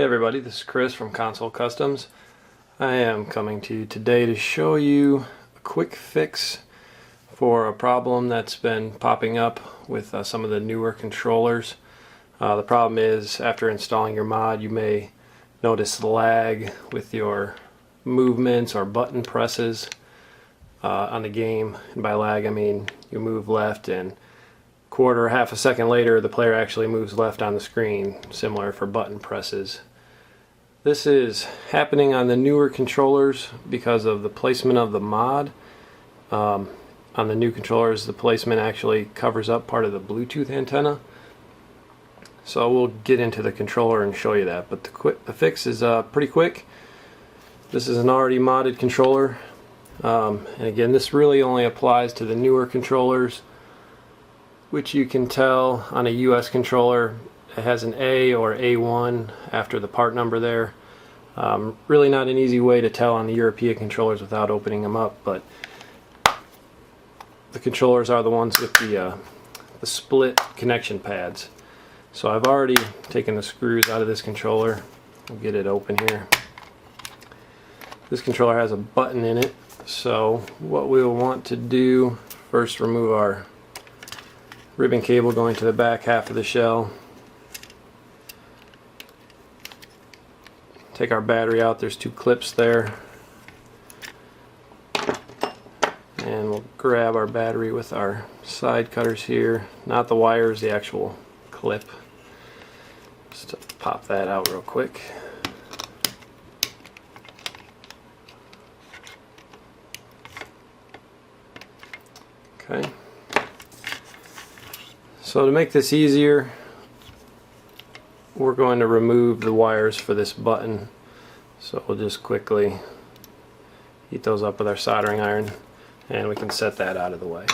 Hey everybody, this is Chris from Console Customs. I am coming to you today to show you a quick fix for a problem that's been popping up with some of the newer controllers. The problem is, after installing your mod, you may notice lag with your movements or button presses on the game. And by lag I mean you move left and quarter or half a second later the player actually moves left on the screen, similar for button presses. This is happening on the newer controllers because of the placement of the mod. On the new controllers, the placement actually covers up part of the Bluetooth antenna. So we'll get into the controller and show you that, but the fix is pretty quick. This is an already modded controller, and again, this really only applies to the newer controllers, which you can tell on a US controller it has an A or A1 after the part number there. Really not an easy way to tell on the European controllers without opening them up, but the controllers are the ones with the split connection pads. So I've already taken the screws out of this controller. I'll get it open here. This controller has a button in it, so what we'll want to do first, remove our ribbon cable going to the back half of the shell. Take our battery out. There's two clips there, and we'll grab our battery with our side cutters here, not the wires, the actual clip. Just to pop that out real quick. Okay. So to make this easier, we're going to remove the wires for this button. So we'll just quickly heat those up with our soldering iron, and we can set that out of the way.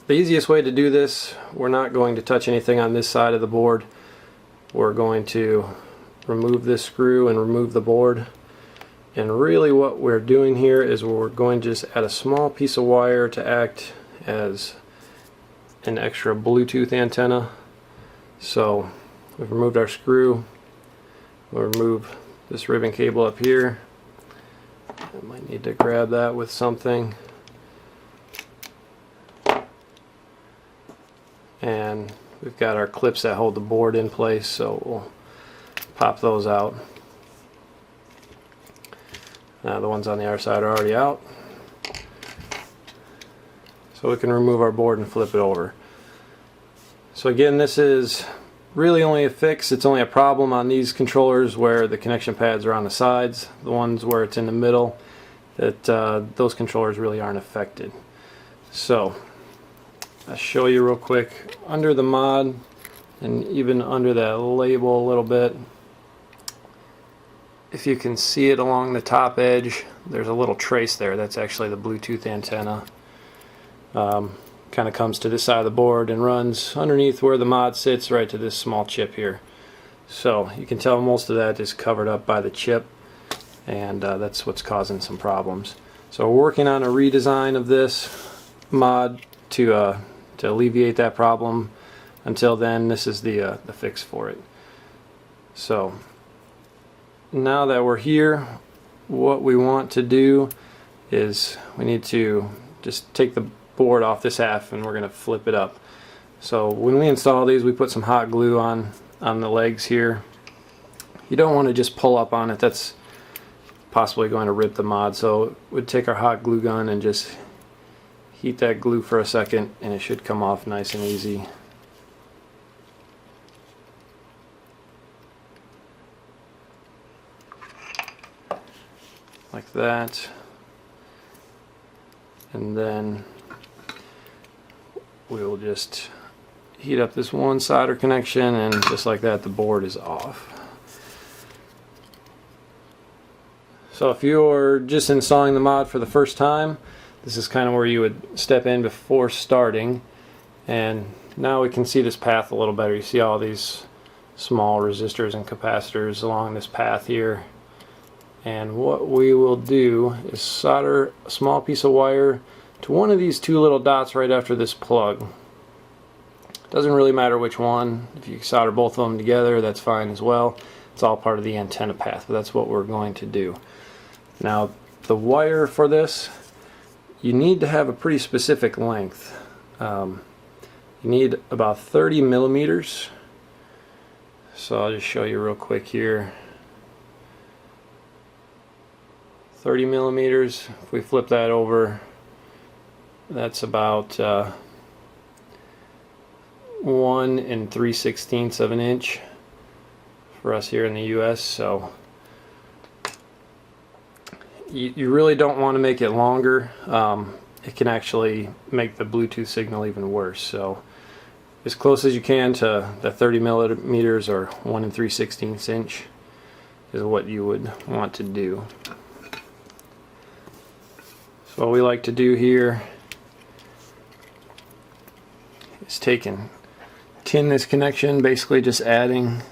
The easiest way to do this, we're not going to touch anything on this side of the board. We're going to remove this screw and remove the board. And really what we're doing here is we're going to just add a small piece of wire to act as an extra Bluetooth antenna. So we've removed our screw. We'll remove this ribbon cable up here. I might need to grab that with something. And we've got our clips that hold the board in place, so we'll pop those out. The ones on the other side are already out. So we can remove our board and flip it over. So again, this is really only a fix. It's only a problem on these controllers where the connection pads are on the sides. The ones where it's in the middle, that those controllers really aren't affected. So I'll show you real quick under the mod, and even under that label a little bit. If you can see it along the top edge, there's a little trace there. That's actually the Bluetooth antenna. Kind of comes to this side of the board and runs underneath where the mod sits, right to this small chip here. So you can tell most of that is covered up by the chip, and that's what's causing some problems. So we're working on a redesign of this mod to alleviate that problem. Until then, this is the fix for it. So now that we're here, what we want to do is we need to just take the board off this half, and we're going to flip it up. So when we install these, we put some hot glue on the legs here. You don't want to just pull up on it. That's possibly going to rip the mod. So we'd take our hot glue gun and just heat that glue for a second, and it should come off nice and easy. Like that. And then we'll just heat up this one solder connection, and just like that, the board is off. So if you're just installing the mod for the first time, this is kind of where you would step in before starting. And now we can see this path a little better. You see all these small resistors and capacitors along this path here. And what we will do is solder a small piece of wire to one of these two little dots right after this plug. Doesn't really matter which one. If you solder both of them together, that's fine as well. It's all part of the antenna path, but that's what we're going to do. Now, the wire for this, you need to have a pretty specific length. You need about 30 millimeters. So I'll just show you real quick here. 30 millimeters. If we flip that over, that's about 1 3/16 of an inch for us here in the US. So you really don't want to make it longer. It can actually make the Bluetooth signal even worse. So as close as you can to the 30 millimeters or 1 3/16 inch is what you would want to do. So what we like to do here is tin this connection, basically just adding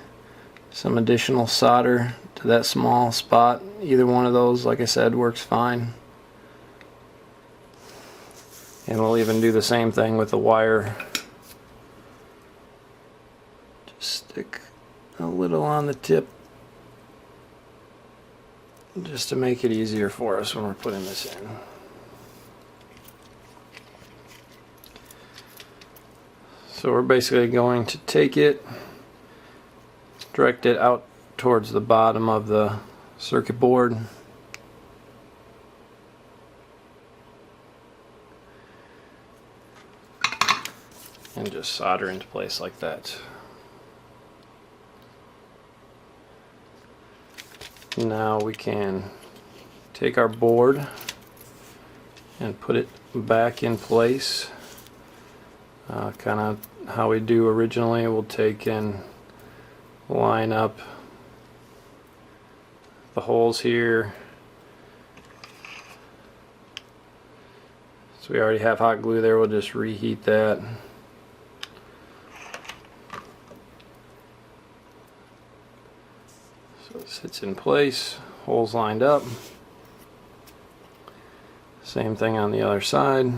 some additional solder to that small spot. Either one of those, like I said, works fine. And we'll even do the same thing with the wire. Just stick a little on the tip just to make it easier for us when we're putting this in. So we're basically going to take it, direct it out towards the bottom of the circuit board. And just solder into place like that. Now we can take our board and put it back in place. Kind of how we do originally. We'll take and line up the holes here. So we already have hot glue there, we'll just reheat that. So it sits in place, holes lined up. Same thing on the other side.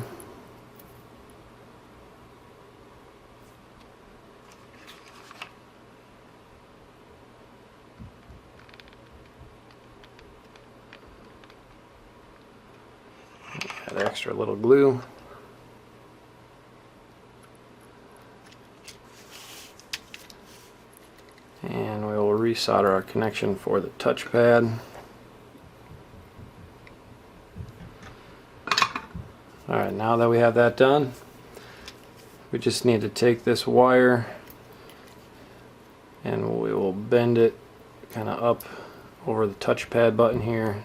Add extra little glue. And we will resolder our connection for the touchpad. Alright, now that we have that done, we just need to take this wire and we will bend it kind of up over the touchpad button here.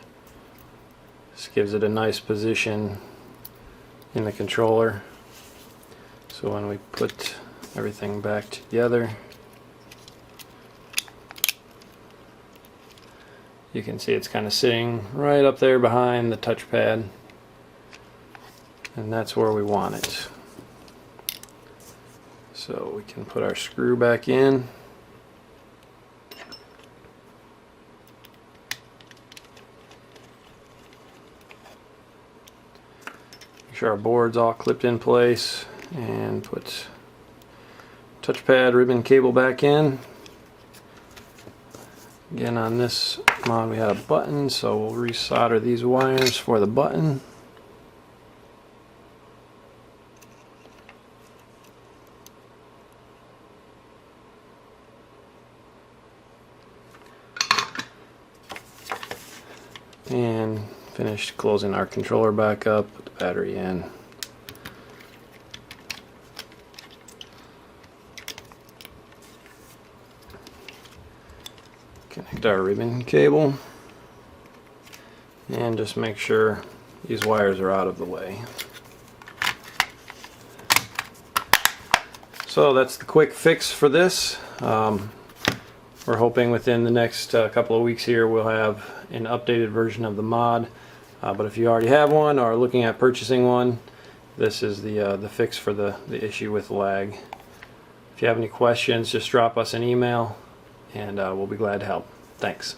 This gives it a nice position in the controller. So when we put everything back together, you can see it's kind of sitting right up there behind the touchpad, and that's where we want it. So we can put our screw back in. Make sure our board's all clipped in place, and put touchpad ribbon cable back in. Again, on this mod we had a button, so we'll resolder these wires for the button. And finished closing our controller back up, put the battery in. Connect our ribbon cable and just make sure these wires are out of the way. So that's the quick fix for this. We're hoping within the next couple of weeks here we'll have an updated version of the mod. But if you already have one or are looking at purchasing one, this is the fix for the issue with lag. If you have any questions, just drop us an email and we'll be glad to help. Thanks.